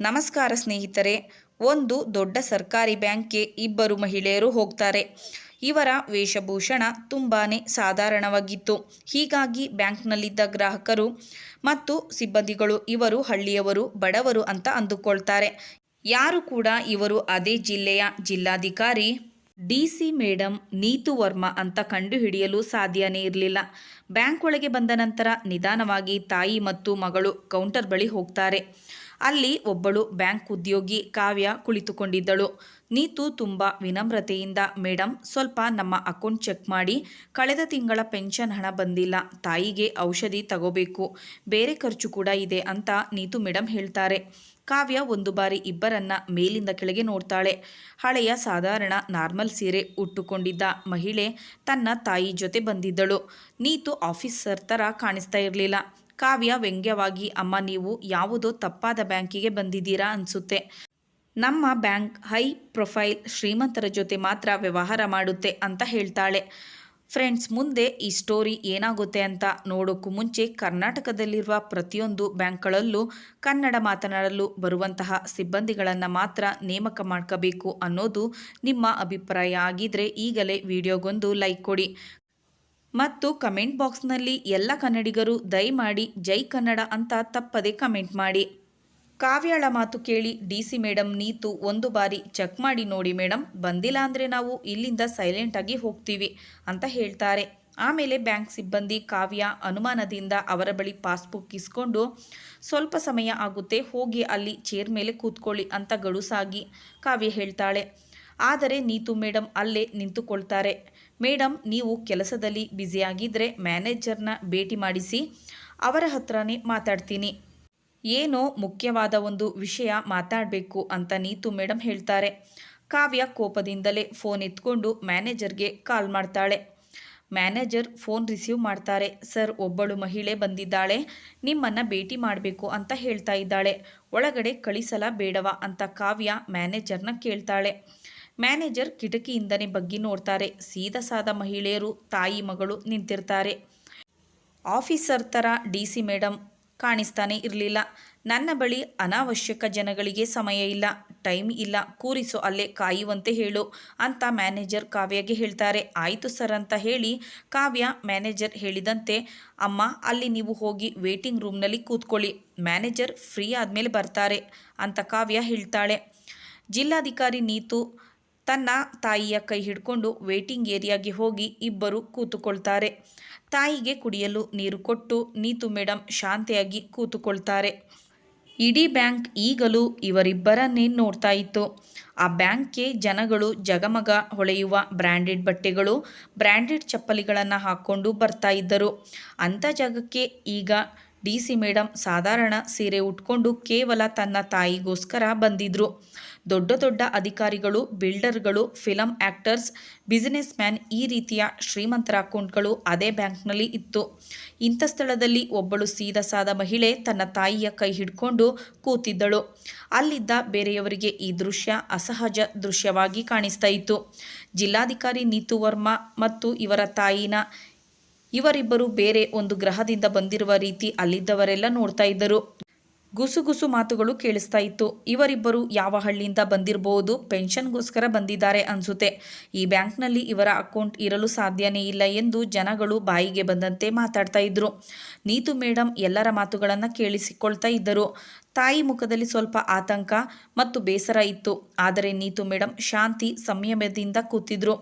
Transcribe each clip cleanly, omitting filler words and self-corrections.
ನಮಸ್ಕಾರ ಸ್ನೇಹಿತರೆ. ಒಂದು ದೊಡ್ಡ ಸರ್ಕಾರಿ ಬ್ಯಾಂಕ್ಗೆ ಇಬ್ಬರು ಮಹಿಳೆಯರು ಹೋಗ್ತಾರೆ. ಇವರ ವೇಷಭೂಷಣ ತುಂಬಾನೇ ಸಾಧಾರಣವಾಗಿತ್ತು. ಹೀಗಾಗಿ ಬ್ಯಾಂಕ್ನಲ್ಲಿದ್ದ ಗ್ರಾಹಕರು ಮತ್ತು ಸಿಬ್ಬಂದಿಗಳು ಇವರು ಹಳ್ಳಿಯವರು, ಬಡವರು ಅಂತ ಅಂದುಕೊಳ್ತಾರೆ. ಯಾರು ಕೂಡ ಇವರು ಅದೇ ಜಿಲ್ಲೆಯ ಜಿಲ್ಲಾಧಿಕಾರಿ ಡಿ.ಸಿ. ಮೇಡಂ ನೀತು ವರ್ಮಾ ಅಂತ ಕಂಡುಹಿಡಿಯಲು ಸಾಧ್ಯನೇ ಇರಲಿಲ್ಲ. ಬ್ಯಾಂಕ್ ಒಳಗೆ ಬಂದ ನಂತರ ನಿಧಾನವಾಗಿ ತಾಯಿ ಮತ್ತು ಮಗಳು ಕೌಂಟರ್ ಬಳಿ ಹೋಗ್ತಾರೆ. ಅಲ್ಲಿ ಒಬ್ಬಳು ಬ್ಯಾಂಕ್ ಉದ್ಯೋಗಿ ಕಾವ್ಯ ಕುಳಿತುಕೊಂಡಿದ್ದಳು. ನೀತು ತುಂಬ ವಿನಮ್ರತೆಯಿಂದ, ಮೇಡಮ್, ಸ್ವಲ್ಪ ನಮ್ಮ ಅಕೌಂಟ್ ಚೆಕ್ ಮಾಡಿ. ಕಳೆದ ತಿಂಗಳ ಪೆನ್ಷನ್ ಹಣ ಬಂದಿಲ್ಲ. ತಾಯಿಗೆ ಔಷಧಿ ತಗೋಬೇಕು, ಬೇರೆ ಖರ್ಚು ಕೂಡ ಇದೆ ಅಂತ ನೀತು ಮೇಡಮ್ ಹೇಳ್ತಾರೆ. ಕಾವ್ಯ ಒಂದು ಬಾರಿ ಇಬ್ಬರನ್ನ ಮೇಲಿಂದ ಕೆಳಗೆ ನೋಡ್ತಾಳೆ. ಹಳೆಯ ಸಾಧಾರಣ ನಾರ್ಮಲ್ ಸೀರೆ ಉಟ್ಟುಕೊಂಡಿದ್ದ ಮಹಿಳೆ ತನ್ನ ತಾಯಿ ಜೊತೆ ಬಂದಿದ್ದಳು. ನೀತು ಆಫೀಸರ್ ಥರ ಕಾಣಿಸ್ತಾ ಇರಲಿಲ್ಲ. ಕಾವ್ಯ ವ್ಯಂಗ್ಯವಾಗಿ, ಅಮ್ಮ, ನೀವು ಯಾವುದೋ ತಪ್ಪಾದ ಬ್ಯಾಂಕಿಗೆ ಬಂದಿದ್ದೀರಾ ಅನಿಸುತ್ತೆ. ನಮ್ಮ ಬ್ಯಾಂಕ್ ಹೈ ಪ್ರೊಫೈಲ್ ಶ್ರೀಮಂತರ ಜೊತೆ ಮಾತ್ರ ವ್ಯವಹಾರ ಮಾಡುತ್ತೆ ಅಂತ ಹೇಳ್ತಾಳೆ. ಫ್ರೆಂಡ್ಸ್, ಮುಂದೆ ಈ ಸ್ಟೋರಿ ಏನಾಗುತ್ತೆ ಅಂತ ನೋಡೋಕ್ಕೂ ಮುಂಚೆ ಕರ್ನಾಟಕದಲ್ಲಿರುವ ಪ್ರತಿಯೊಂದು ಬ್ಯಾಂಕ್ಗಳಲ್ಲೂ ಕನ್ನಡ ಮಾತನಾಡಲು ಬರುವಂತಹ ಸಿಬ್ಬಂದಿಗಳನ್ನು ಮಾತ್ರ ನೇಮಕ ಮಾಡ್ಕೋಬೇಕು ಅನ್ನೋದು ನಿಮ್ಮ ಅಭಿಪ್ರಾಯ ಆಗಿದ್ರೆ ಈಗಲೇ ವಿಡಿಯೋಗೊಂದು ಲೈಕ್ ಕೊಡಿ ಮತ್ತು ಕಮೆಂಟ್ ಬಾಕ್ಸ್ನಲ್ಲಿ ಎಲ್ಲ ಕನ್ನಡಿಗರು ದಯಮಾಡಿ ಜೈ ಕನ್ನಡ ಅಂತ ತಪ್ಪದೆ ಕಮೆಂಟ್ ಮಾಡಿ. ಕಾವ್ಯಳ ಮಾತು ಕೇಳಿ ಡಿ.ಸಿ. ಮೇಡಂ ನೀತು ಒಂದು ಬಾರಿ ಚೆಕ್ ಮಾಡಿ ನೋಡಿ ಮೇಡಮ್, ಬಂದಿಲ್ಲ ಅಂದರೆ ನಾವು ಇಲ್ಲಿಂದ ಸೈಲೆಂಟಾಗಿ ಹೋಗ್ತೀವಿ ಅಂತ ಹೇಳ್ತಾರೆ. ಆಮೇಲೆ ಬ್ಯಾಂಕ್ ಸಿಬ್ಬಂದಿ ಕಾವ್ಯ ಅನುಮಾನದಿಂದ ಅವರ ಬಳಿ ಪಾಸ್ಬುಕ್ ಇಸ್ಕೊಂಡು, ಸ್ವಲ್ಪ ಸಮಯ ಆಗುತ್ತೆ, ಹೋಗಿ ಅಲ್ಲಿ ಚೇರ್ ಮೇಲೆ ಕೂತ್ಕೊಳ್ಳಿ ಅಂತ ಗಡುಸಾಗಿ ಕಾವ್ಯ ಹೇಳ್ತಾಳೆ. ಆದರೆ ನೀತು ಮೇಡಂ ಅಲ್ಲೇ ನಿಂತುಕೊಳ್ತಾರೆ. ಮೇಡಮ್, ನೀವು ಕೆಲಸದಲ್ಲಿ ಬ್ಯುಸಿಯಾಗಿದ್ದರೆ ಮ್ಯಾನೇಜರ್ನ ಭೇಟಿ ಮಾಡಿಸಿ, ಅವರ ಹತ್ರನೇ ಮಾತಾಡ್ತೀನಿ, ಏನೋ ಮುಖ್ಯವಾದ ಒಂದು ವಿಷಯ ಮಾತಾಡಬೇಕು ಅಂತ ನೀತು ಮೇಡಂ ಹೇಳ್ತಾರೆ. ಕಾವ್ಯ ಕೋಪದಿಂದಲೇ ಫೋನ್ ಎತ್ಕೊಂಡು ಮ್ಯಾನೇಜರ್ಗೆ ಕಾಲ್ ಮಾಡ್ತಾಳೆ. ಮ್ಯಾನೇಜರ್ ಫೋನ್ ರಿಸೀವ್ ಮಾಡ್ತಾರೆ. ಸರ್, ಒಬ್ಬಳು ಮಹಿಳೆ ಬಂದಿದ್ದಾಳೆ, ನಿಮ್ಮನ್ನು ಭೇಟಿ ಮಾಡಬೇಕು ಅಂತ ಹೇಳ್ತಾ ಇದ್ದಾಳೆ, ಒಳಗಡೆ ಕಳಿಸಲ ಬೇಡವಾ ಅಂತ ಕಾವ್ಯ ಮ್ಯಾನೇಜರ್ನ ಕೇಳ್ತಾಳೆ. ಮ್ಯಾನೇಜರ್ ಕಿಟಕಿಯಿಂದನೇ ಬಗ್ಗಿ ನೋಡ್ತಾರೆ. ಸೀದಾ ಸಾದ ಮಹಿಳೆಯರು, ತಾಯಿ ಮಗಳು ನಿಂತಿರ್ತಾರೆ. ಆಫೀಸರ್ ಥರ ಡಿ.ಸಿ. ಮೇಡಂ ಕಾಣಿಸ್ತಾನೆ ಇರಲಿಲ್ಲ. ನನ್ನ ಬಳಿ ಅನಾವಶ್ಯಕ ಜನಗಳಿಗೆ ಸಮಯ ಇಲ್ಲ, ಟೈಮ್ ಇಲ್ಲ, ಕೂರಿಸು, ಅಲ್ಲೇ ಕಾಯುವಂತೆ ಹೇಳು ಅಂತ ಮ್ಯಾನೇಜರ್ ಕಾವ್ಯಗೆ ಹೇಳ್ತಾರೆ. ಆಯಿತು ಸರ್ ಅಂತ ಹೇಳಿ ಕಾವ್ಯ ಮ್ಯಾನೇಜರ್ ಹೇಳಿದಂತೆ, ಅಮ್ಮ, ಅಲ್ಲಿ ನೀವು ಹೋಗಿ ವೇಟಿಂಗ್ ರೂಮ್ನಲ್ಲಿ ಕೂತ್ಕೊಳ್ಳಿ, ಮ್ಯಾನೇಜರ್ ಫ್ರೀ ಆದಮೇಲೆ ಬರ್ತಾರೆ ಅಂತ ಕಾವ್ಯ ಹೇಳ್ತಾಳೆ. ಜಿಲ್ಲಾಧಿಕಾರಿ ನೀತು ತನ್ನ ತಾಯಿಯ ಕೈ ಹಿಡ್ಕೊಂಡು ವೇಟಿಂಗ್ ಏರಿಯಾಗೆ ಹೋಗಿ ಇಬ್ಬರು ಕೂತುಕೊಳ್ತಾರೆ. ತಾಯಿಗೆ ಕುಡಿಯಲು ನೀರು ಕೊಟ್ಟು ನೀತು ಮೇಡಂ ಶಾಂತಿಯಾಗಿ ಕೂತುಕೊಳ್ತಾರೆ. ಇಡೀ ಬ್ಯಾಂಕ್ ಈಗಲೂ ಇವರಿಬ್ಬರನ್ನೇ ನೋಡ್ತಾ ಇತ್ತು. ಆ ಬ್ಯಾಂಕ್ಗೆ ಜನಗಳು ಜಗಮಗ ಹೊಳೆಯುವ ಬ್ರ್ಯಾಂಡೆಡ್ ಬಟ್ಟೆಗಳು, ಬ್ರ್ಯಾಂಡೆಡ್ ಚಪ್ಪಲಿಗಳನ್ನು ಹಾಕ್ಕೊಂಡು ಬರ್ತಾ ಇದ್ದರು. ಅಂಥ ಜಾಗಕ್ಕೆ ಈಗ ಡಿ.ಸಿ. ಮೇಡಂ ಸಾಧಾರಣ ಸೀರೆ ಉಟ್ಕೊಂಡು ಕೇವಲ ತನ್ನ ತಾಯಿಗೋಸ್ಕರ ಬಂದಿದ್ರು. ದೊಡ್ಡ ದೊಡ್ಡ ಅಧಿಕಾರಿಗಳು, ಬಿಲ್ಡರ್ಗಳು, ಫಿಲಂ ಆ್ಯಕ್ಟರ್ಸ್, ಬಿಸಿನೆಸ್ ಮ್ಯಾನ್, ಈ ರೀತಿಯ ಶ್ರೀಮಂತರ ಅಕೌಂಟ್ಗಳು ಅದೇ ಬ್ಯಾಂಕ್ನಲ್ಲಿ ಇತ್ತು. ಇಂಥ ಸ್ಥಳದಲ್ಲಿ ಒಬ್ಬಳು ಸೀದಾ ಸಾದ ಮಹಿಳೆ ತನ್ನ ತಾಯಿಯ ಕೈ ಹಿಡ್ಕೊಂಡು ಕೂತಿದ್ದಳು. ಅಲ್ಲಿದ್ದ ಬೇರೆಯವರಿಗೆ ಈ ದೃಶ್ಯ ಅಸಹಜ ದೃಶ್ಯವಾಗಿ ಕಾಣಿಸ್ತಾ ಇತ್ತು. ಜಿಲ್ಲಾಧಿಕಾರಿ ನೀತು ವರ್ಮಾ ಮತ್ತು ಇವರ ತಾಯಿನ ಇವರಿಬ್ಬರು ಬೇರೆ ಒಂದು ಗ್ರಹದಿಂದ ಬಂದಿರುವ ರೀತಿ ಅಲ್ಲಿದ್ದವರೆಲ್ಲ ನೋಡ್ತಾ ಇದ್ದರು. ಗುಸುಗುಸು ಮಾತುಗಳು ಕೇಳಿಸ್ತಾ ಇತ್ತು. ಇವರಿಬ್ಬರು ಯಾವ ಹಳ್ಳಿಯಿಂದ ಬಂದಿರಬಹುದು, ಪೆನ್ಷನ್ಗೋಸ್ಕರ ಬಂದಿದ್ದಾರೆ ಅನಿಸುತ್ತೆ, ಈ ಬ್ಯಾಂಕ್ನಲ್ಲಿ ಇವರ ಅಕೌಂಟ್ ಇರಲು ಸಾಧ್ಯನೇ ಇಲ್ಲ ಎಂದು ಜನಗಳು ಬಾಯಿಗೆ ಬಂದಂತೆ ಮಾತಾಡ್ತಾ ಇದ್ರು. ನೀತು ಮೇಡಂ ಎಲ್ಲರ ಮಾತುಗಳನ್ನು ಕೇಳಿಸಿಕೊಳ್ತಾ ಇದ್ದರು. ತಾಯಿ ಮುಖದಲ್ಲಿ ಸ್ವಲ್ಪ ಆತಂಕ ಮತ್ತು ಬೇಸರ ಇತ್ತು. ಆದರೆ ನೀತು ಮೇಡಂ ಶಾಂತಿ ಸಂಯಮದಿಂದ ಕೂತಿದ್ರು.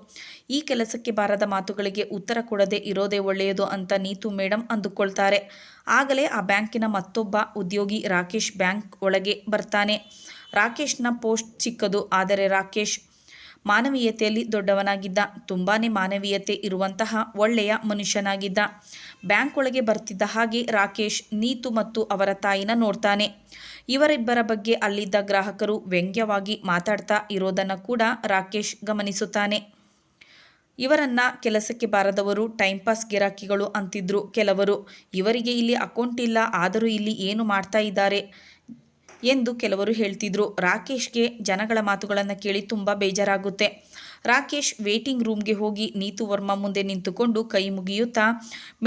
ಈ ಕೆಲಸಕ್ಕೆ ಬಾರದ ಮಾತುಗಳಿಗೆ ಉತ್ತರ ಕೊಡದೆ ಇರೋದೇ ಒಳ್ಳೆಯದು ಅಂತ ನೀತು ಮೇಡಂ ಅಂದುಕೊಳ್ತಾರೆ. ಆಗಲೇ ಆ ಬ್ಯಾಂಕಿನ ಮತ್ತೊಬ್ಬ ಉದ್ಯೋಗಿ ರಾಕೇಶ್ ಬ್ಯಾಂಕ್ ಒಳಗೆ ಬರ್ತಾನೆ. ರಾಕೇಶ್ನ ಪೋಸ್ಟ್ ಚಿಕ್ಕದು, ಆದರೆ ರಾಕೇಶ್ ಮಾನವೀಯತೆಯಲ್ಲಿ ದೊಡ್ಡವನಾಗಿದ್ದ. ತುಂಬಾ ಮಾನವೀಯತೆ ಇರುವಂತಹ ಒಳ್ಳೆಯ ಮನುಷ್ಯನಾಗಿದ್ದ. ಬ್ಯಾಂಕ್ ಒಳಗೆ ಬರ್ತಿದ್ದ ಹಾಗೆ ರಾಕೇಶ್ ನೀತು ಮತ್ತು ಅವರ ತಾಯಿನ ನೋಡ್ತಾನೆ. ಇವರಿಬ್ಬರ ಬಗ್ಗೆ ಅಲ್ಲಿದ್ದ ಗ್ರಾಹಕರು ವ್ಯಂಗ್ಯವಾಗಿ ಮಾತಾಡ್ತಾ ಇರೋದನ್ನು ಕೂಡ ರಾಕೇಶ್ ಗಮನಿಸುತ್ತಾನೆ. ಇವರನ್ನ ಕೆಲಸಕ್ಕೆ ಬಾರದವರು, ಟೈಮ್ ಪಾಸ್ ಗಿರಾಕಿಗಳು ಅಂತಿದ್ರು ಕೆಲವರು. ಇವರಿಗೆ ಇಲ್ಲಿ ಅಕೌಂಟ್ ಇಲ್ಲ, ಆದರೂ ಇಲ್ಲಿ ಏನು ಮಾಡ್ತಾ ಇದ್ದಾರೆ ಎಂದು ಕೆಲವರು ಹೇಳ್ತಿದ್ರು. ರಾಕೇಶ್ಗೆ ಜನಗಳ ಮಾತುಗಳನ್ನು ಕೇಳಿ ತುಂಬ ಬೇಜಾರಾಗುತ್ತೆ. ರಾಕೇಶ್ ವೇಟಿಂಗ್ ರೂಮ್ಗೆ ಹೋಗಿ ನೀತು ವರ್ಮಾ ಮುಂದೆ ನಿಂತುಕೊಂಡು ಕೈ ಮುಗಿಯುತ್ತಾ,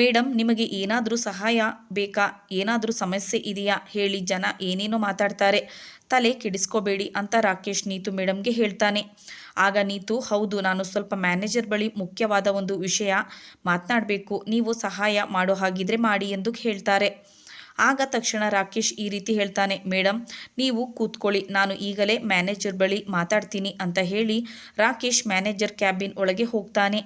ಮೇಡಮ್ ನಿಮಗೆ ಏನಾದರೂ ಸಹಾಯ ಬೇಕಾ, ಏನಾದರೂ ಸಮಸ್ಯೆ ಇದೆಯಾ ಹೇಳಿ, ಜನ ಏನೇನೋ ಮಾತಾಡ್ತಾರೆ, ತಲೆ ಕೆಡಿಸ್ಕೋಬೇಡಿ ಅಂತ ರಾಕೇಶ್ ನೀತು ಮೇಡಮ್ಗೆ ಹೇಳ್ತಾನೆ. ಆಗ ನೀತು, ಹೌದು, ನಾನು ಸ್ವಲ್ಪ ಮ್ಯಾನೇಜರ್ ಬಳಿ ಮುಖ್ಯವಾದ ಒಂದು ವಿಷಯ ಮಾತನಾಡಬೇಕು, ನೀವು ಸಹಾಯ ಮಾಡೋ ಹಾಗಿದ್ರೆ ಮಾಡಿ ಎಂದು ಹೇಳ್ತಾರೆ. ಆಗ ತಕ್ಷಣ ರಾಕೇಶ್ ಈ ರೀತಿ ಹೇಳ್ತಾನೆ, ಮೇಡಮ್ ನೀವು ಕೂತ್ಕೊಳ್ಳಿ, ನಾನು ಈಗಲೇ ಮ್ಯಾನೇಜರ್ ಬಳಿ ಮಾತಾಡ್ತೀನಿ ಅಂತ ಹೇಳಿ ರಾಕೇಶ್ ಮ್ಯಾನೇಜರ್ ಕ್ಯಾಬಿನ್ ಒಳಗೆ ಹೋಗ್ತಾನೆ.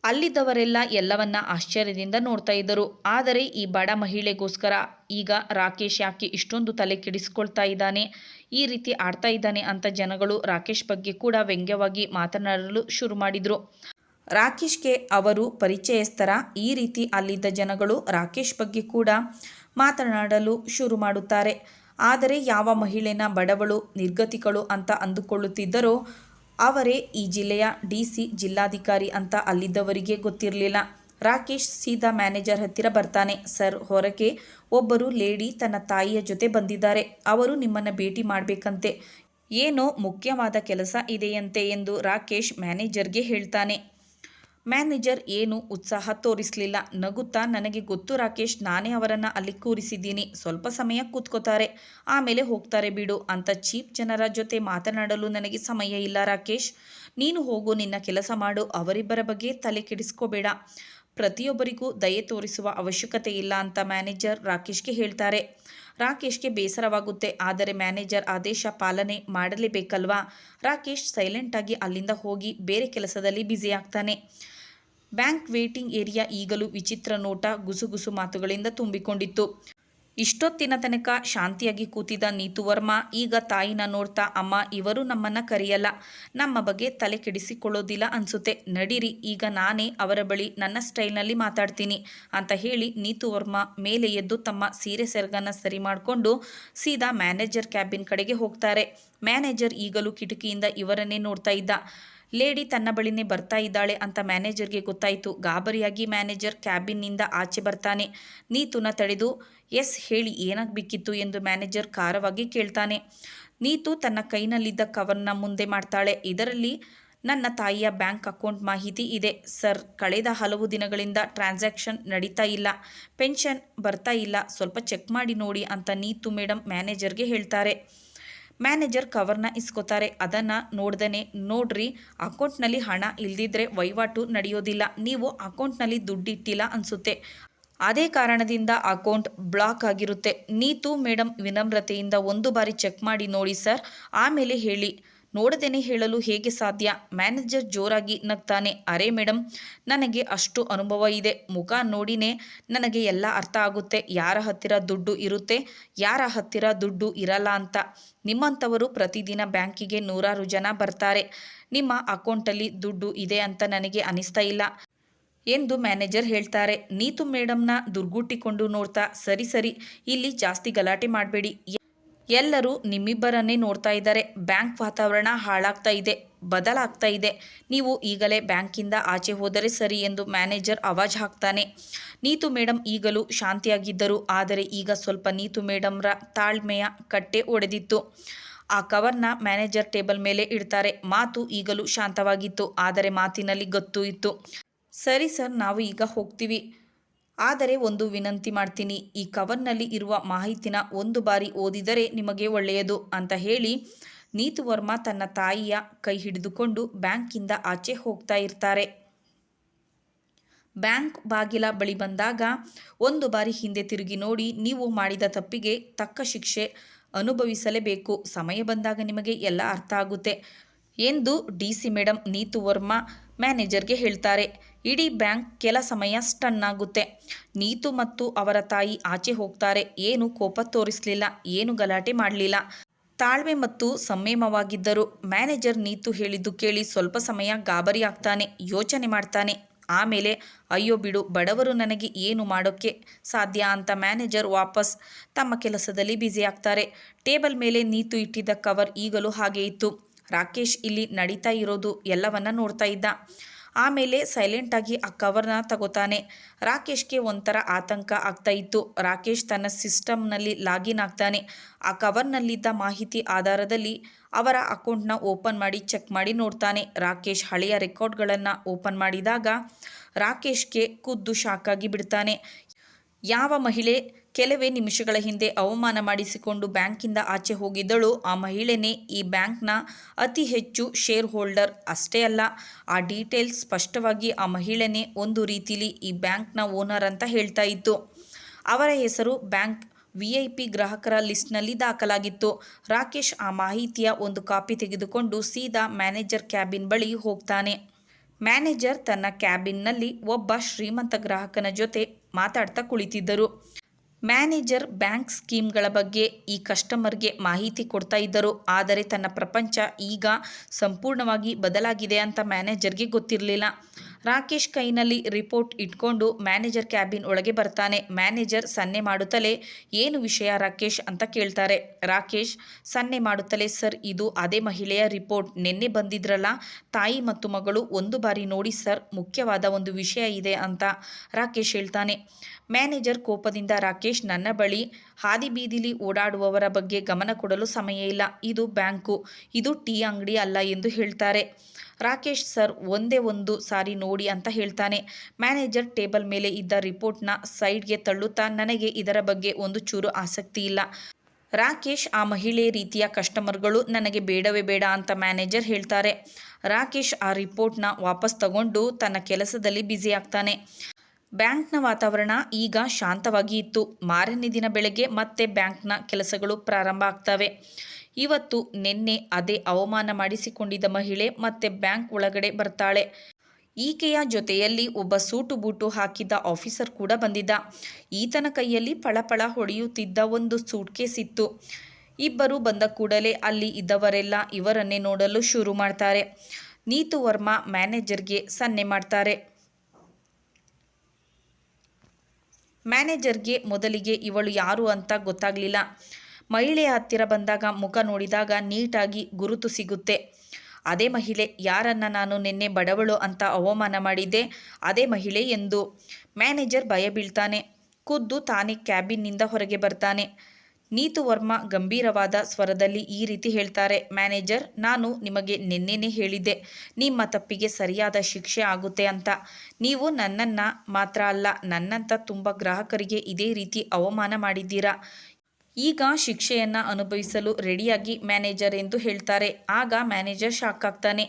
ಅಲ್ಲಿದ್ದವರೆಲ್ಲ ಎಲ್ಲವನ್ನ ಆಶ್ಚರ್ಯದಿಂದ ನೋಡ್ತಾ ಇದ್ದರು. ಆದರೆ ಈ ಬಡ ಮಹಿಳೆಗೋಸ್ಕರ ಈಗ ರಾಕೇಶ್ ಯಾಕೆ ಇಷ್ಟೊಂದು ತಲೆ ಕೆಡಿಸ್ಕೊಳ್ತಾ ಇದ್ದಾನೆ, ಈ ರೀತಿ ಆಡ್ತಾ ಇದ್ದಾನೆ ಅಂತ ಜನಗಳು ರಾಕೇಶ್ ಬಗ್ಗೆ ಕೂಡ ವ್ಯಂಗ್ಯವಾಗಿ ಮಾತನಾಡಲು ಶುರು ಮಾಡಿದ್ರು. ರಾಕೇಶ್ಗೆ ಅವರು ಪರಿಚಯಸ್ಥರ. ಈ ರೀತಿ ಅಲ್ಲಿದ್ದ ಜನಗಳು ರಾಕೇಶ್ ಬಗ್ಗೆ ಕೂಡ ಮಾತನಾಡಲು ಶುರು ಮಾಡುತ್ತಾರೆ. ಆದರೆ ಯಾವ ಮಹಿಳೆನ ಬಡವಳು, ನಿರ್ಗತಿಕಳು ಅಂತ ಅಂದುಕೊಳ್ಳುತ್ತಿದ್ದರೋ ಅವರೇ ಈ ಜಿಲ್ಲೆಯ DC, ಜಿಲ್ಲಾಧಿಕಾರಿ ಅಂತ ಅಲ್ಲಿದ್ದವರಿಗೆ ಗೊತ್ತಿರಲಿಲ್ಲ. ರಾಕೇಶ್ ಸೀದಾ ಮ್ಯಾನೇಜರ್ ಹತ್ತಿರ ಬರ್ತಾನೆ. ಸರ್, ಹೊರಗೆ ಒಬ್ಬರು ಲೇಡಿ ತನ್ನ ತಾಯಿಯ ಜೊತೆ ಬಂದಿದ್ದಾರೆ, ಅವರು ನಿಮ್ಮನ್ನು ಭೇಟಿ ಮಾಡಬೇಕಂತೆ, ಏನೋ ಮುಖ್ಯವಾದ ಕೆಲಸ ಇದೆಯಂತೆ ಎಂದು ರಾಕೇಶ್ ಮ್ಯಾನೇಜರ್ಗೆ ಹೇಳ್ತಾನೆ. ಮ್ಯಾನೇಜರ್ ಏನು ಉತ್ಸಾಹ ತೋರಿಸಲಿಲ್ಲ. ನಗುತ್ತಾ, ನನಗೆ ಗೊತ್ತು ರಾಕೇಶ್, ನಾನೇ ಅವರನ್ನು ಅಲ್ಲಿ ಕೂರಿಸಿದ್ದೀನಿ, ಸ್ವಲ್ಪ ಸಮಯ ಕೂತ್ಕೋತಾರೆ, ಆಮೇಲೆ ಹೋಗ್ತಾರೆ ಬಿಡು ಅಂತ ಚೀಪ್ ಜನರ ಜೊತೆ ಮಾತನಾಡಲು ನನಗೆ ಸಮಯ ಇಲ್ಲ ರಾಕೇಶ್, ನೀನು ಹೋಗು, ನಿನ್ನ ಕೆಲಸ ಮಾಡು, ಅವರಿಬ್ಬರ ಬಗ್ಗೆ ತಲೆ ಕೆಡಿಸ್ಕೋಬೇಡ, ಪ್ರತಿಯೊಬ್ಬರಿಗೂ ದಯೆ ತೋರಿಸುವ ಅವಶ್ಯಕತೆ ಇಲ್ಲ ಅಂತ ಮ್ಯಾನೇಜರ್ ರಾಕೇಶ್ಗೆ ಹೇಳ್ತಾರೆ. ರಾಕೇಶ್ಗೆ ಬೇಸರವಾಗುತ್ತೆ. ಆದರೆ ಮ್ಯಾನೇಜರ್ ಆದೇಶ ಪಾಲನೆ ಮಾಡಲೇಬೇಕಲ್ವಾ. ರಾಕೇಶ್ ಸೈಲೆಂಟಾಗಿ ಅಲ್ಲಿಂದ ಹೋಗಿ ಬೇರೆ ಕೆಲಸದಲ್ಲಿ ಬ್ಯುಸಿ ಆಗ್ತಾನೆ. ಬ್ಯಾಂಕ್ ವೇಟಿಂಗ್ ಏರಿಯಾ ಈಗಲೂ ವಿಚಿತ್ರ ನೋಟ, ಗುಸುಗುಸು ಮಾತುಗಳಿಂದ ತುಂಬಿಕೊಂಡಿತ್ತು. ಇಷ್ಟೊತ್ತಿನ ತನಕ ಶಾಂತಿಯಾಗಿ ಕೂತಿದ್ದ ನೀತು ವರ್ಮಾ ಈಗ ತಾಯಿನ ನೋಡ್ತಾ, ಅಮ್ಮ ಇವರು ನಮ್ಮನ್ನ ಕರೆಯಲ್ಲ, ನಮ್ಮ ಬಗ್ಗೆ ತಲೆ ಕೆಡಿಸಿಕೊಳ್ಳೋದಿಲ್ಲ ಅನ್ಸುತ್ತೆ, ನಡೀರಿ, ಈಗ ನಾನೇ ಅವರ ಬಳಿ ನನ್ನ ಸ್ಟೈಲ್ನಲ್ಲಿ ಮಾತಾಡ್ತೀನಿ ಅಂತ ಹೇಳಿ ನೀತು ವರ್ಮಾ ಮೇಲೆ ಎದ್ದು ತಮ್ಮ ಸೀರೆ ಸೆರಗನ್ನ ಸರಿ ಮಾಡಿಕೊಂಡು ಸೀದಾ ಮ್ಯಾನೇಜರ್ ಕ್ಯಾಬಿನ್ ಕಡೆಗೆ ಹೋಗ್ತಾರೆ. ಮ್ಯಾನೇಜರ್ ಈಗಲೂ ಕಿಟಕಿಯಿಂದ ಇವರನ್ನೇ ನೋಡ್ತಾ ಇದ್ದ. ಲೇಡಿ ತನ್ನ ಬಳಿನೇ ಬರ್ತಾ ಇದ್ದಾಳೆ ಅಂತ ಮ್ಯಾನೇಜರ್ಗೆ ಗೊತ್ತಾಯಿತು. ಗಾಬರಿಯಾಗಿ ಮ್ಯಾನೇಜರ್ ಕ್ಯಾಬಿನ್ನಿಂದ ಆಚೆ ಬರ್ತಾನೆ. ನೀತುನ ತಡೆದು, ಎಸ್ ಹೇಳಿ, ಏನಾಗಬೇಕಿತ್ತು ಎಂದು ಮ್ಯಾನೇಜರ್ ಖಾರವಾಗಿ ಕೇಳ್ತಾನೆ. ನೀತು ತನ್ನ ಕೈನಲ್ಲಿದ್ದ ಕವರ್ನ ಮುಂದೆ ಮಾಡ್ತಾಳೆ. ಇದರಲ್ಲಿ ನನ್ನ ತಾಯಿಯ ಬ್ಯಾಂಕ್ ಅಕೌಂಟ್ ಮಾಹಿತಿ ಇದೆ ಸರ್, ಕಳೆದ ಹಲವು ದಿನಗಳಿಂದ ಟ್ರಾನ್ಸಾಕ್ಷನ್ ನಡೀತಾ ಇಲ್ಲ, ಪೆನ್ಷನ್ ಬರ್ತಾ ಇಲ್ಲ, ಸ್ವಲ್ಪ ಚೆಕ್ ಮಾಡಿ ನೋಡಿ ಅಂತ ನೀತು ಮೇಡಮ್ ಮ್ಯಾನೇಜರ್ಗೆ ಹೇಳ್ತಾರೆ. ಮ್ಯಾನೇಜರ್ ಕವರ್ನ ಇಸ್ಕೋತಾರೆ. ಅದನ್ನು ನೋಡ್ದೇ, ನೋಡ್ರಿ, ಅಕೌಂಟ್ನಲ್ಲಿ ಹಣ ಇಲ್ದಿದ್ರೆ ವಹಿವಾಟು ನಡೆಯೋದಿಲ್ಲ, ನೀವು ಅಕೌಂಟ್ನಲ್ಲಿ ದುಡ್ಡಿಟ್ಟಿಲ್ಲ ಅನಿಸುತ್ತೆ, ಅದೇ ಕಾರಣದಿಂದ ಅಕೌಂಟ್ ಬ್ಲಾಕ್ ಆಗಿರುತ್ತೆ. ನೀತು ಮೇಡಮ್ ವಿನಮ್ರತೆಯಿಂದ, ಒಂದು ಬಾರಿ ಚೆಕ್ ಮಾಡಿ ನೋಡಿ ಸರ್, ಆಮೇಲೆ ಹೇಳಿ, ನೋಡದೇನೆ ಹೇಳಲು ಹೇಗೆ ಸಾಧ್ಯ. ಮ್ಯಾನೇಜರ್ ಜೋರಾಗಿ ನಗ್ತಾನೆ. ಅರೆ ಮೇಡಮ್, ನನಗೆ ಅಷ್ಟು ಅನುಭವ ಇದೆ, ಮುಖ ನೋಡಿನೇ ನನಗೆ ಎಲ್ಲ ಅರ್ಥ ಆಗುತ್ತೆ, ಯಾರ ಹತ್ತಿರ ದುಡ್ಡು ಇರುತ್ತೆ, ಯಾರ ಹತ್ತಿರ ದುಡ್ಡು ಇರಲ್ಲ ಅಂತ. ನಿಮ್ಮಂಥವರು ಪ್ರತಿದಿನ ಬ್ಯಾಂಕಿಗೆ ನೂರಾರು ಜನ ಬರ್ತಾರೆ, ನಿಮ್ಮ ಅಕೌಂಟಲ್ಲಿ ದುಡ್ಡು ಇದೆ ಅಂತ ನನಗೆ ಅನಿಸ್ತಾ ಇಲ್ಲ ಎಂದು ಮ್ಯಾನೇಜರ್ ಹೇಳ್ತಾರೆ. ನೀತು ಮೇಡಮ್ನ ದುರ್ಗುಟ್ಟಿಕೊಂಡು ನೋಡ್ತಾ, ಸರಿ ಸರಿ, ಇಲ್ಲಿ ಜಾಸ್ತಿ ಗಲಾಟೆ ಮಾಡಬೇಡಿ, ಎಲ್ಲರೂ ನಿಮ್ಮಿಬ್ಬರನ್ನೇ ನೋಡ್ತಾ ಇದ್ದಾರೆ, ಬ್ಯಾಂಕ್ ವಾತಾವರಣ ಹಾಳಾಗ್ತಾ ಇದೆ, ಬದಲಾಗ್ತಾ ಇದೆ, ನೀವು ಈಗಲೇ ಬ್ಯಾಂಕಿಂದ ಆಚೆ ಹೋದರೆ ಸರಿ ಎಂದು ಮ್ಯಾನೇಜರ್ ಆವಾಜ್ ಹಾಕ್ತಾನೆ. ನೀತು ಮೇಡಮ್ ಈಗಲೂ ಶಾಂತಿಯಾಗಿದ್ದರು. ಆದರೆ ಈಗ ಸ್ವಲ್ಪ ನೀತು ಮೇಡಮ್ರ ತಾಳ್ಮೆಯ ಕಟ್ಟೆ ಒಡೆದಿತ್ತು. ಆ ಕವರ್ನ ಮ್ಯಾನೇಜರ್ ಟೇಬಲ್ ಮೇಲೆ ಇಡ್ತಾರೆ. ಮಾತು ಈಗಲೂ ಶಾಂತವಾಗಿತ್ತು, ಆದರೆ ಮಾತಿನಲ್ಲಿ ಗತ್ತು ಇತ್ತು. ಸರಿ ಸರ್, ನಾವು ಈಗ ಹೋಗ್ತೀವಿ, ಆದರೆ ಒಂದು ವಿನಂತಿ ಮಾಡ್ತೀನಿ, ಈ ಕವರ್ನಲ್ಲಿ ಇರುವ ಮಾಹಿತಿನ ಒಂದು ಬಾರಿ ಓದಿದರೆ ನಿಮಗೆ ಒಳ್ಳೆಯದು ಅಂತ ಹೇಳಿ ನೀತು ವರ್ಮಾ ತನ್ನ ತಾಯಿಯ ಕೈ ಹಿಡಿದುಕೊಂಡು ಬ್ಯಾಂಕಿಂದ ಆಚೆ ಹೋಗ್ತಾ ಇರ್ತಾರೆ. ಬ್ಯಾಂಕ್ ಬಾಗಿಲ ಬಳಿ ಬಂದಾಗ ಒಂದು ಬಾರಿ ಹಿಂದೆ ತಿರುಗಿ ನೋಡಿ, ನೀವು ಮಾಡಿದ ತಪ್ಪಿಗೆ ತಕ್ಕ ಶಿಕ್ಷೆ ಅನುಭವಿಸಲೇಬೇಕು, ಸಮಯ ಬಂದಾಗ ನಿಮಗೆ ಎಲ್ಲ ಅರ್ಥ ಆಗುತ್ತೆ ಎಂದು DC ಮೇಡಮ್ ನೀತು ವರ್ಮಾ ಮ್ಯಾನೇಜರ್ಗೆ ಹೇಳ್ತಾರೆ. ಇಡೀ ಬ್ಯಾಂಕ್ ಕೆಲ ಸಮಯ ಸ್ಟನ್ ಆಗುತ್ತೆ. ನೀತು ಮತ್ತು ಅವರ ತಾಯಿ ಆಚೆ ಹೋಗ್ತಾರೆ. ಏನು ಕೋಪ ತೋರಿಸಲಿಲ್ಲ, ಏನು ಗಲಾಟೆ ಮಾಡಲಿಲ್ಲ, ತಾಳ್ಮೆ ಮತ್ತು ಸಂಯಮವಾಗಿದ್ದರು. ಮ್ಯಾನೇಜರ್ ನೀತು ಹೇಳಿದ್ದು ಕೇಳಿ ಸ್ವಲ್ಪ ಸಮಯ ಗಾಬರಿ ಆಗ್ತಾನೆ, ಯೋಚನೆ ಮಾಡ್ತಾನೆ. ಆಮೇಲೆ, ಅಯ್ಯೋ ಬಿಡು, ಬಡವರು ನನಗೆ ಏನು ಮಾಡೋಕ್ಕೆ ಸಾಧ್ಯ ಅಂತ ಮ್ಯಾನೇಜರ್ ವಾಪಸ್ ತಮ್ಮ ಕೆಲಸದಲ್ಲಿ ಬ್ಯುಸಿ ಆಗ್ತಾರೆ. ಟೇಬಲ್ ಮೇಲೆ ನೀತು ಇಟ್ಟಿದ್ದ ಕವರ್ ಈಗಲೂ ಹಾಗೆ ಇತ್ತು. ರಾಕೇಶ್ ಇಲ್ಲಿ ನಡೀತಾ ಇರೋದು ಎಲ್ಲವನ್ನ ನೋಡ್ತಾ ಇದ್ದ. ಆಮೇಲೆ ಸೈಲೆಂಟಾಗಿ ಆ ಕವರ್ನ ತಗೋತಾನೆ. ರಾಕೇಶ್ಗೆ ಒಂಥರ ಆತಂಕ ಆಗ್ತಾ ಇತ್ತು. ರಾಕೇಶ್ ತನ್ನ ಸಿಸ್ಟಮ್ನಲ್ಲಿ ಲಾಗಿನ್ ಆಗ್ತಾನೆ. ಆ ಕವರ್ನಲ್ಲಿದ್ದ ಮಾಹಿತಿ ಆಧಾರದಲ್ಲಿ ಅವರ ಅಕೌಂಟ್ನ ಓಪನ್ ಮಾಡಿ ಚೆಕ್ ಮಾಡಿ ನೋಡ್ತಾನೆ. ರಾಕೇಶ್ ಹಳೆಯ ರೆಕಾರ್ಡ್ಗಳನ್ನು ಓಪನ್ ಮಾಡಿದಾಗ ರಾಕೇಶ್ಗೆ ಖುದ್ದು ಶಾಕಾಗಿ ಬಿಡ್ತಾನೆ. ಯಾವ ಮಹಿಳೆ ಕೆಲವೇ ನಿಮಿಷಗಳ ಹಿಂದೆ ಅವಮಾನ ಮಾಡಿಸಿಕೊಂಡು ಬ್ಯಾಂಕಿಂದ ಆಚೆ ಹೋಗಿದ್ದಳು, ಆ ಮಹಿಳೆನೇ ಈ ಬ್ಯಾಂಕ್ನ ಅತಿ ಹೆಚ್ಚು ಶೇರ್ ಹೋಲ್ಡರ್. ಅಷ್ಟೇ ಅಲ್ಲ, ಆ ಡೀಟೇಲ್ಸ್ ಸ್ಪಷ್ಟವಾಗಿ ಆ ಮಹಿಳೆನೇ ಒಂದು ರೀತಿಲಿ ಈ ಬ್ಯಾಂಕ್ನ ಓನರ್ ಅಂತ ಹೇಳ್ತಾ ಇತ್ತು. ಅವರ ಹೆಸರು ಬ್ಯಾಂಕ್ VIP ಗ್ರಾಹಕರ ಲಿಸ್ಟ್ನಲ್ಲಿ ದಾಖಲಾಗಿತ್ತು. ರಾಕೇಶ್ ಆ ಮಾಹಿತಿಯ ಒಂದು ಕಾಪಿ ತೆಗೆದುಕೊಂಡು ಸೀದಾ ಮ್ಯಾನೇಜರ್ ಕ್ಯಾಬಿನ್ ಬಳಿ ಹೋಗ್ತಾನೆ. ಮ್ಯಾನೇಜರ್ ತನ್ನ ಕ್ಯಾಬಿನ್ನಲ್ಲಿ ಒಬ್ಬ ಶ್ರೀಮಂತ ಗ್ರಾಹಕನ ಜೊತೆ ಮಾತಾಡ್ತಾ ಕುಳಿತಿದ್ದರು. ಮ್ಯಾನೇಜರ್ ಬ್ಯಾಂಕ್ ಸ್ಕೀಮ್ಗಳ ಬಗ್ಗೆ ಈ ಕಸ್ಟಮರ್ಗೆ ಮಾಹಿತಿ ಕೊಡ್ತಾ ಇದ್ದರು. ಆದರೆ ತನ್ನ ಪ್ರಪಂಚ ಈಗ ಸಂಪೂರ್ಣವಾಗಿ ಬದಲಾಗಿದೆ ಅಂತ ಮ್ಯಾನೇಜರ್ಗೆ ಗೊತ್ತಿರಲಿಲ್ಲ. ರಾಕೇಶ್ ಕೈನಲ್ಲಿ ರಿಪೋರ್ಟ್ ಇಟ್ಕೊಂಡು ಮ್ಯಾನೇಜರ್ ಕ್ಯಾಬಿನ್ ಒಳಗೆ ಬರ್ತಾನೆ. ಮ್ಯಾನೇಜರ್ ಸನ್ನೆ ಮಾಡುತ್ತಲೇ ಏನು ವಿಷಯ ರಾಕೇಶ್ ಅಂತ ಕೇಳ್ತಾರೆ. ರಾಕೇಶ್ ಸನ್ನೆ ಮಾಡುತ್ತಲೇ ಸರ್, ಇದು ಅದೇ ಮಹಿಳೆಯ ರಿಪೋರ್ಟ್. ನಿನ್ನೆ ಬಂದಿದ್ರಲ್ಲ ತಾಯಿ ಮತ್ತು ಮಗಳು, ಒಂದು ಬಾರಿ ನೋಡಿ ಸರ್, ಮುಖ್ಯವಾದ ಒಂದು ವಿಷಯ ಇದೆ ಅಂತ ರಾಕೇಶ್ ಹೇಳ್ತಾನೆ. ಮ್ಯಾನೇಜರ್ ಕೋಪದಿಂದ ರಾಕೇಶ್, ನನ್ನ ಬಳಿ ಹಾದಿ ಬೀದಿಲಿ ಓಡಾಡುವವರ ಬಗ್ಗೆ ಗಮನ ಕೊಡಲು ಸಮಯ ಇಲ್ಲ. ಇದು ಬ್ಯಾಂಕು, ಇದು ಟೀ ಅಂಗಡಿ ಅಲ್ಲ ಎಂದು ಹೇಳ್ತಾರೆ. ರಾಕೇಶ್ ಸರ್, ಒಂದೇ ಒಂದು ಸಾರಿ ನೋಡಿ ಅಂತ ಹೇಳ್ತಾನೆ. ಮ್ಯಾನೇಜರ್ ಟೇಬಲ್ ಮೇಲೆ ಇದ್ದ ರಿಪೋರ್ಟ್ನ ಸೈಡ್ಗೆ ತಳ್ಳುತ್ತಾ, ನನಗೆ ಇದರ ಬಗ್ಗೆ ಒಂದು ಚೂರು ಆಸಕ್ತಿ ಇಲ್ಲ ರಾಕೇಶ್, ಆ ಮಹಿಳೆ ರೀತಿಯ ಕಸ್ಟಮರ್ಗಳು ನನಗೆ ಬೇಡವೇ ಬೇಡ ಅಂತ ಮ್ಯಾನೇಜರ್ ಹೇಳ್ತಾರೆ. ರಾಕೇಶ್ ಆ ರಿಪೋರ್ಟ್ನ ವಾಪಸ್ ತಗೊಂಡು ತನ್ನ ಕೆಲಸದಲ್ಲಿ ಬ್ಯುಸಿ ಆಗ್ತಾನೆ. ಬ್ಯಾಂಕ್ನ ವಾತಾವರಣ ಈಗ ಶಾಂತವಾಗಿ ಇತ್ತು. ಮಾರನೇ ದಿನ ಬೆಳಗ್ಗೆ ಮತ್ತೆ ಬ್ಯಾಂಕ್ನ ಕೆಲಸಗಳು ಪ್ರಾರಂಭ ಆಗ್ತವೆ. ಇವತ್ತು ನಿನ್ನೆ ಅದೇ ಅವಮಾನ ಮಾಡಿಸಿಕೊಂಡಿದ್ದ ಮಹಿಳೆ ಮತ್ತೆ ಬ್ಯಾಂಕ್ ಒಳಗಡೆ ಬರ್ತಾಳೆ. ಈಕೆಯ ಜೊತೆಯಲ್ಲಿ ಒಬ್ಬ ಸೂಟು ಬೂಟು ಹಾಕಿದ್ದ ಆಫೀಸರ್ ಕೂಡ ಬಂದಿದ್ದ. ಈತನ ಕೈಯಲ್ಲಿ ಪಳಪಳ ಹೊಡೆಯುತ್ತಿದ್ದ ಒಂದು ಸೂಟ್ಕೇಸ್ ಇತ್ತು. ಇಬ್ಬರು ಬಂದ ಕೂಡಲೇ ಅಲ್ಲಿ ಇದ್ದವರೆಲ್ಲ ಇವರನ್ನೇ ನೋಡಲು ಶುರು ಮಾಡ್ತಾರೆ. ನೀತು ವರ್ಮಾ ಮ್ಯಾನೇಜರ್ಗೆ ಸನ್ನೆ ಮಾಡ್ತಾರೆ. ಮ್ಯಾನೇಜರ್ಗೆ ಮೊದಲಿಗೆ ಇವಳು ಯಾರು ಅಂತ ಗೊತ್ತಾಗಲಿಲ್ಲ. ಮಹಿಳೆಯ ಹತ್ತಿರ ಬಂದಾಗ ಮುಖ ನೋಡಿದಾಗ ನೀಟಾಗಿ ಗುರುತು ಸಿಗುತ್ತೆ. ಅದೇ ಮಹಿಳೆ, ಯಾರನ್ನ ನಾನು ನಿನ್ನೆ ಬಡವಳು ಅಂತ ಅವಮಾನ ಮಾಡಿದ್ದೆ, ಅದೇ ಮಹಿಳೆ ಎಂದು ಮ್ಯಾನೇಜರ್ ಭಯ ಬೀಳ್ತಾನೆ. ಖುದ್ದು ತಾನೇ ಕ್ಯಾಬಿನ್ನಿಂದ ಹೊರಗೆ ಬರ್ತಾನೆ. ನೀತು ವರ್ಮಾ ಗಂಭೀರವಾದ ಸ್ವರದಲ್ಲಿ ಈ ರೀತಿ ಹೇಳ್ತಾರೆ. ಮ್ಯಾನೇಜರ್, ನಾನು ನಿಮಗೆ ನಿನ್ನೆನೇ ಹೇಳಿದ್ದೆ ನಿಮ್ಮ ತಪ್ಪಿಗೆ ಸರಿಯಾದ ಶಿಕ್ಷೆ ಆಗುತ್ತೆ ಅಂತ. ನೀವು ನನ್ನನ್ನು ಮಾತ್ರ ಅಲ್ಲ, ನನ್ನಂಥ ತುಂಬ ಗ್ರಾಹಕರಿಗೆ ಇದೇ ರೀತಿ ಅವಮಾನ ಮಾಡಿದ್ದೀರಾ. ಈಗ ಶಿಕ್ಷೆಯನ್ನು ಅನುಭವಿಸಲು ರೆಡಿಯಾಗಿ ಮ್ಯಾನೇಜರ್ ಎಂದು ಹೇಳ್ತಾರೆ. ಆಗ ಮ್ಯಾನೇಜರ್ ಶಾಕ್ ಆಗ್ತಾನೆ.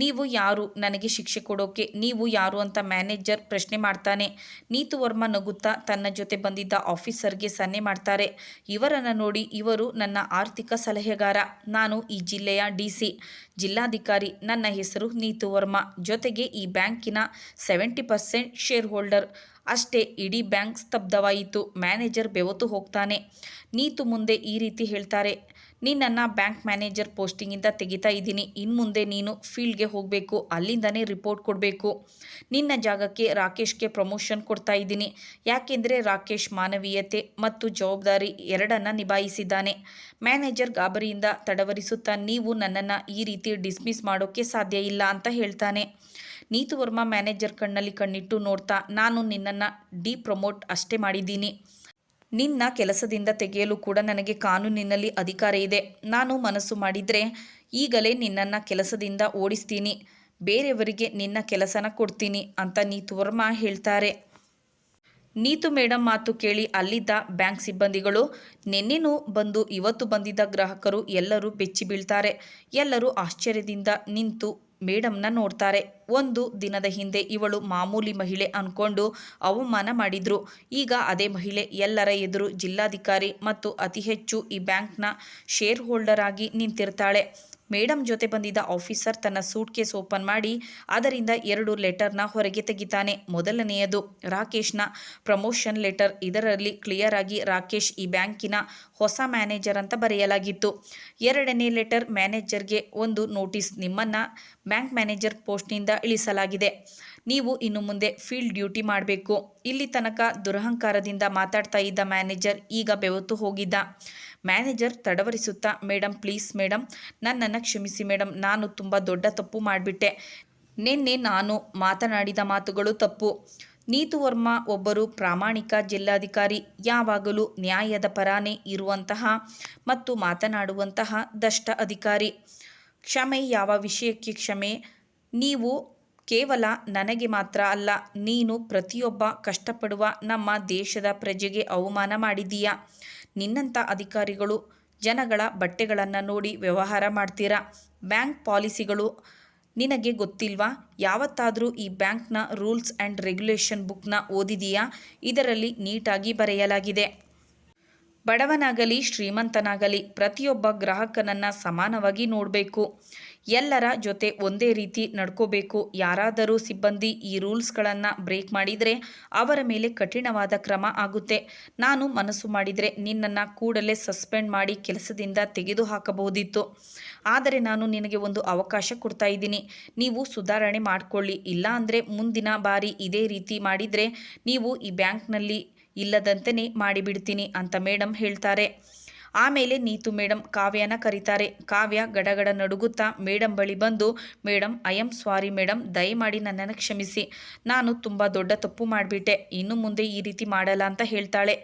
ನೀವು ಯಾರು ನನಗೆ ಶಿಕ್ಷೆ ಕೊಡೋಕೆ, ನೀವು ಯಾರು ಅಂತ ಮ್ಯಾನೇಜರ್ ಪ್ರಶ್ನೆ ಮಾಡ್ತಾನೆ. ನೀತು ವರ್ಮಾ ನಗುತ್ತಾ ತನ್ನ ಜೊತೆ ಬಂದಿದ್ದ ಆಫೀಸರ್ಗೆ ಸನ್ನೆ ಮಾಡ್ತಾರೆ. ಇವರನ್ನು ನೋಡಿ, ಇವರು ನನ್ನ ಆರ್ಥಿಕ ಸಲಹೆಗಾರ. ನಾನು ಈ ಜಿಲ್ಲೆಯ DC, ಜಿಲ್ಲಾಧಿಕಾರಿ. ನನ್ನ ಹೆಸರು ನೀತು ವರ್ಮಾ. ಜೊತೆಗೆ ಈ ಬ್ಯಾಂಕಿನ 70% ಶೇರ್ ಹೋಲ್ಡರ್. ಅಷ್ಟೇ, ಇಡೀ ಬ್ಯಾಂಕ್ ಸ್ತಬ್ಧವಾಯಿತು. ಮ್ಯಾನೇಜರ್ ಬೆವತು ಹೋಗ್ತಾನೆ. ನೀತು ಮುಂದೆ ಈ ರೀತಿ ಹೇಳ್ತಾರೆ. ನಿನ್ನನ್ನು ಬ್ಯಾಂಕ್ ಮ್ಯಾನೇಜರ್ ಪೋಸ್ಟಿಂಗಿಂದ ತೆಗಿತಾ ಇದ್ದೀನಿ. ಇನ್ಮುಂದೆ ನೀನು ಫೀಲ್ಡ್ಗೆ ಹೋಗಬೇಕು, ಅಲ್ಲಿಂದನೇ ರಿಪೋರ್ಟ್ ಕೊಡಬೇಕು. ನಿನ್ನ ಜಾಗಕ್ಕೆ ರಾಕೇಶ್ಗೆ ಪ್ರಮೋಷನ್ ಕೊಡ್ತಾ ಇದ್ದೀನಿ. ಯಾಕೆಂದರೆ ರಾಕೇಶ್ ಮಾನವೀಯತೆ ಮತ್ತು ಜವಾಬ್ದಾರಿ ಎರಡನ್ನ ನಿಭಾಯಿಸಿದ್ದಾನೆ. ಮ್ಯಾನೇಜರ್ ಗಾಬರಿಯಿಂದ ತಡವರಿಸುತ್ತಾ, ನೀವು ನನ್ನನ್ನು ಈ ರೀತಿ ಡಿಸ್ಮಿಸ್ ಮಾಡೋಕ್ಕೆ ಸಾಧ್ಯ ಇಲ್ಲ ಅಂತ ಹೇಳ್ತಾನೆ. ನೀತು ವರ್ಮಾ ಮ್ಯಾನೇಜರ್ ಕಣ್ಣಲ್ಲಿ ಕಣ್ಣಿಟ್ಟು ನೋಡ್ತಾ, ನಾನು ನಿನ್ನನ್ನು ಡಿಪ್ರಮೋಟ್ ಅಷ್ಟೇ ಮಾಡಿದ್ದೀನಿ. ನಿನ್ನ ಕೆಲಸದಿಂದ ತೆಗೆಯಲು ಕೂಡ ನನಗೆ ಕಾನೂನಿನಲ್ಲಿ ಅಧಿಕಾರ ಇದೆ. ನಾನು ಮನಸ್ಸು ಮಾಡಿದರೆ ಈಗಲೇ ನಿನ್ನನ್ನು ಕೆಲಸದಿಂದ ಓಡಿಸ್ತೀನಿ, ಬೇರೆಯವರಿಗೆ ನಿನ್ನ ಕೆಲಸನ ಕೊಡ್ತೀನಿ ಅಂತ ನೀತು ವರ್ಮಾ ಹೇಳ್ತಾರೆ. ನೀತು ಮೇಡಮ್ ಮಾತು ಕೇಳಿ ಅಲ್ಲಿದ್ದ ಬ್ಯಾಂಕ್ ಸಿಬ್ಬಂದಿಗಳು, ನಿನ್ನೆನೂ ಬಂದು ಇವತ್ತು ಬಂದಿದ್ದ ಗ್ರಾಹಕರು ಎಲ್ಲರೂ ಬೆಚ್ಚಿ ಬೀಳ್ತಾರೆ. ಎಲ್ಲರೂ ಆಶ್ಚರ್ಯದಿಂದ ನಿಂತು ಮೇಡಮ್ನ ನೋಡ್ತಾರೆ. ಒಂದು ದಿನದ ಹಿಂದೆ ಇವಳು ಮಾಮೂಲಿ ಮಹಿಳೆ ಅಂದ್ಕೊಂಡು ಅವಮಾನ ಮಾಡಿದ್ರು. ಈಗ ಅದೇ ಮಹಿಳೆ ಎಲ್ಲರ ಎದುರು ಜಿಲ್ಲಾಧಿಕಾರಿ ಮತ್ತು ಅತಿ ಹೆಚ್ಚು ಈ ಬ್ಯಾಂಕ್ನ ಶೇರ್ ಹೋಲ್ಡರ್ ಆಗಿ ನಿಂತಿರ್ತಾಳೆ. ಮೇಡಮ್ ಜೊತೆ ಬಂದಿದ್ದ ಆಫೀಸರ್ ತನ್ನ ಸೂಟ್ಕೇಸ್ ಓಪನ್ ಮಾಡಿ ಅದರಿಂದ 2 ಲೆಟರ್ನ ಹೊರಗೆ ತೆಗಿತಾನೆ. ಮೊದಲನೆಯದು ರಾಕೇಶ್ನ ಪ್ರಮೋಷನ್ ಲೆಟರ್. ಇದರಲ್ಲಿ ಕ್ಲಿಯರ್ ಆಗಿ ರಾಕೇಶ್ ಈ ಬ್ಯಾಂಕಿನ ಹೊಸ ಮ್ಯಾನೇಜರ್ ಅಂತ ಬರೆಯಲಾಗಿತ್ತು. 2ನೇ ಲೆಟರ್ ಮ್ಯಾನೇಜರ್ಗೆ ಒಂದು ನೋಟಿಸ್. ನಿಮ್ಮನ್ನು ಬ್ಯಾಂಕ್ ಮ್ಯಾನೇಜರ್ ಪೋಸ್ಟ್ನಿಂದ ಇಳಿಸಲಾಗಿದೆ. ನೀವು ಇನ್ನು ಮುಂದೆ ಫೀಲ್ಡ್ ಡ್ಯೂಟಿ ಮಾಡಬೇಕು. ಇಲ್ಲಿ ತನಕ ದುರಹಂಕಾರದಿಂದ ಮಾತಾಡ್ತಾ ಇದ್ದ ಮ್ಯಾನೇಜರ್ ಈಗ ಬೆವತು ಹೋಗಿದ್ದ. ಮ್ಯಾನೇಜರ್ ತಡವರಿಸುತ್ತಾ, ಮೇಡಮ್ ಪ್ಲೀಸ್ ಮೇಡಮ್, ನನ್ನನ್ನು ಕ್ಷಮಿಸಿ ಮೇಡಮ್, ನಾನು ತುಂಬ ದೊಡ್ಡ ತಪ್ಪು ಮಾಡಿಬಿಟ್ಟೆ. ನಿನ್ನೆ ನಾನು ಮಾತನಾಡಿದ ಮಾತುಗಳು ತಪ್ಪು. ನೀತು ವರ್ಮಾ ಒಬ್ಬರು ಪ್ರಾಮಾಣಿಕ ಜಿಲ್ಲಾಧಿಕಾರಿ, ಯಾವಾಗಲೂ ನ್ಯಾಯದ ಪರಾನೇ ಇರುವಂತಹ ಮತ್ತು ಮಾತನಾಡುವಂತಹ ದಷ್ಟ ಅಧಿಕಾರಿ. ಕ್ಷಮೆ ಯಾವ ವಿಷಯಕ್ಕೆ ಕ್ಷಮೆ? ನೀವು ಕೇವಲ ನನಗೆ ಮಾತ್ರ ಅಲ್ಲ, ನೀನು ಪ್ರತಿಯೊಬ್ಬ ಕಷ್ಟಪಡುವ ನಮ್ಮ ದೇಶದ ಪ್ರಜೆಗೆ ಅವಮಾನ ಮಾಡಿದೀಯಾ. ನಿನ್ನಂಥ ಅಧಿಕಾರಿಗಳು ಜನಗಳ ಬಟ್ಟೆಗಳನ್ನು ನೋಡಿ ವ್ಯವಹಾರ ಮಾಡ್ತೀರಾ. ಬ್ಯಾಂಕ್ ಪಾಲಿಸಿಗಳು ನಿನಗೆ ಗೊತ್ತಿಲ್ವಾ? ಯಾವತ್ತಾದರೂ ಈ ಬ್ಯಾಂಕ್ನ ರೂಲ್ಸ್ ಆ್ಯಂಡ್ ರೆಗ್ಯುಲೇಷನ್ ಬುಕ್ನ ಓದಿದೀಯಾ? ಇದರಲ್ಲಿ ನೀಟಾಗಿ ಬರೆಯಲಾಗಿದೆ, ಬಡವನಾಗಲಿ ಶ್ರೀಮಂತನಾಗಲಿ ಪ್ರತಿಯೊಬ್ಬ ಗ್ರಾಹಕನನ್ನು ಸಮಾನವಾಗಿ ನೋಡಬೇಕು, ಎಲ್ಲರ ಜೊತೆ ಒಂದೇ ರೀತಿ ನಡ್ಕೋಬೇಕು. ಯಾರಾದರೂ ಸಿಬ್ಬಂದಿ ಈ ರೂಲ್ಸ್ಗಳನ್ನು ಬ್ರೇಕ್ ಮಾಡಿದರೆ ಅವರ ಮೇಲೆ ಕಠಿಣವಾದ ಕ್ರಮ ಆಗುತ್ತೆ. ನಾನು ಮನಸ್ಸು ಮಾಡಿದರೆ ನಿನ್ನನ್ನು ಕೂಡಲೇ ಸಸ್ಪೆಂಡ್ ಮಾಡಿ ಕೆಲಸದಿಂದ ತೆಗೆದುಹಾಕಬಹುದಿತ್ತು. ಆದರೆ ನಾನು ನಿನಗೆ ಒಂದು ಅವಕಾಶ ಕೊಡ್ತಾ ಇದ್ದೀನಿ, ನೀವು ಸುಧಾರಣೆ ಮಾಡಿಕೊಳ್ಳಿ. ಇಲ್ಲ ಅಂದರೆ ಮುಂದಿನ ಬಾರಿ ಇದೇ ರೀತಿ ಮಾಡಿದರೆ ನೀವು ಈ ಬ್ಯಾಂಕ್ನಲ್ಲಿ ಇಲ್ಲದಂತೆಯೇ ಮಾಡಿಬಿಡ್ತೀನಿ ಅಂತ ಮೇಡಮ್ ಹೇಳ್ತಾರೆ. ಆಮೇಲೆ ನೀತು ಮೇಡಮ್ ಕಾವ್ಯನ ಕರೀತಾರೆ. ಕಾವ್ಯ ಗಡಗಡ ನಡುಗುತ್ತಾ ಮೇಡಮ್ ಬಳಿ ಬಂದು, madam, I am sorry madam, ದಯಮಾಡಿ ನನ್ನನ್ನು ಕ್ಷಮಿಸಿ, ನಾನು ತುಂಬ ದೊಡ್ಡ ತಪ್ಪು ಮಾಡಿಬಿಟ್ಟೆ, ಇನ್ನು ಮುಂದೆ ಈ ರೀತಿ ಮಾಡಲ್ಲ ಅಂತ ಹೇಳ್ತಾಳೆ.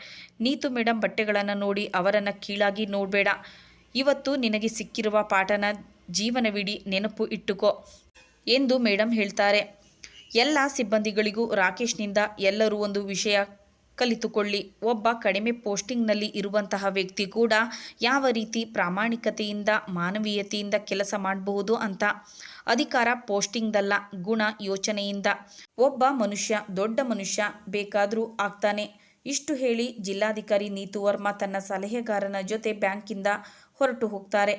ನೀತು ಮೇಡಮ್ ಬಟ್ಟೆಗಳನ್ನು ನೋಡಿ ಅವರನ್ನು ಕೀಳಾಗಿ ನೋಡಬೇಡ, ಇವತ್ತು ನಿನಗೆ ಸಿಕ್ಕಿರುವ ಪಾಠನ ಜೀವನವಿಡೀ ನೆನಪು ಇಟ್ಟುಕೋ ಎಂದು ಮೇಡಮ್ ಹೇಳ್ತಾರೆ. ಎಲ್ಲ ಸಿಬ್ಬಂದಿಗಳಿಗೂ ರಾಕೇಶ್ನಿಂದ ಎಲ್ಲರೂ ಒಂದು ವಿಷಯ ಕಲಿತುಕೊಳ್ಳಿ, ಒಬ್ಬ ಕಡಿಮೆ ಪೋಸ್ಟಿಂಗ್ನಲ್ಲಿ ಇರುವಂತಹ ವ್ಯಕ್ತಿ ಕೂಡ ಯಾವ ರೀತಿ ಪ್ರಾಮಾಣಿಕತೆಯಿಂದ ಮಾನವೀಯತೆಯಿಂದ ಕೆಲಸ ಮಾಡಬಹುದು ಅಂತ. ಅಧಿಕಾರ ಪೋಸ್ಟಿಂಗ್ದಲ್ಲ, ಗುಣ ಯೋಚನೆಯಿಂದ ಒಬ್ಬ ಮನುಷ್ಯ ದೊಡ್ಡ ಮನುಷ್ಯ ಬೇಕಾದರೂ ಆಗ್ತಾನೆ. ಇಷ್ಟು ಹೇಳಿ ಜಿಲ್ಲಾಧಿಕಾರಿ ನೀತು ವರ್ಮಾ ತನ್ನ ಸಲಹೆಗಾರನ ಜೊತೆ ಬ್ಯಾಂಕಿಂದ ಹೊರಟು ಹೋಗ್ತಾರೆ.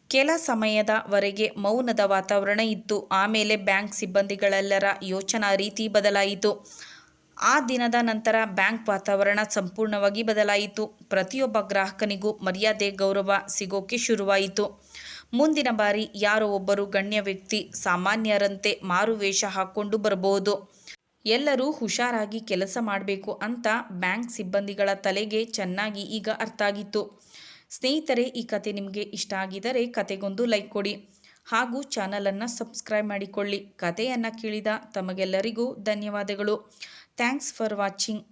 ಕೆಲ ಸಮಯದವರೆಗೆ ಮೌನದ ವಾತಾವರಣ ಇತ್ತು. ಆಮೇಲೆ ಬ್ಯಾಂಕ್ ಸಿಬ್ಬಂದಿಗಳೆಲ್ಲರ ಯೋಚನಾ ರೀತಿ ಬದಲಾಯಿತು. ಆ ದಿನದ ನಂತರ ಬ್ಯಾಂಕ್ ವಾತಾವರಣ ಸಂಪೂರ್ಣವಾಗಿ ಬದಲಾಯಿತು. ಪ್ರತಿಯೊಬ್ಬ ಗ್ರಾಹಕನಿಗೂ ಮರ್ಯಾದೆ ಗೌರವ ಸಿಗೋಕೆ ಶುರುವಾಯಿತು. ಮುಂದಿನ ಬಾರಿ ಯಾರೋ ಒಬ್ಬರು ಗಣ್ಯ ವ್ಯಕ್ತಿ ಸಾಮಾನ್ಯರಂತೆ ಮಾರುವೇಷ ಹಾಕ್ಕೊಂಡು ಬರಬಹುದು. ಎಲ್ಲರೂ ಹುಷಾರಾಗಿ ಕೆಲಸ ಮಾಡಬೇಕು ಅಂತ ಬ್ಯಾಂಕ್ ಸಿಬ್ಬಂದಿಗಳ ತಲೆಗೆ ಚೆನ್ನಾಗಿ ಈಗ ಅರ್ಥ ಆಗಿತ್ತು. ಸ್ನೇಹಿತರೆ, ಈ ಕತೆ ನಿಮಗೆ ಇಷ್ಟ ಆಗಿದರೆ ಕತೆಗೊಂದು ಲೈಕ್ ಕೊಡಿ ಹಾಗೂ ಚಾನಲನ್ನು ಸಬ್ಸ್ಕ್ರೈಬ್ ಮಾಡಿಕೊಳ್ಳಿ. ಕತೆಯನ್ನು ಕೇಳಿದ ತಮಗೆಲ್ಲರಿಗೂ ಧನ್ಯವಾದಗಳು. Thanks for watching.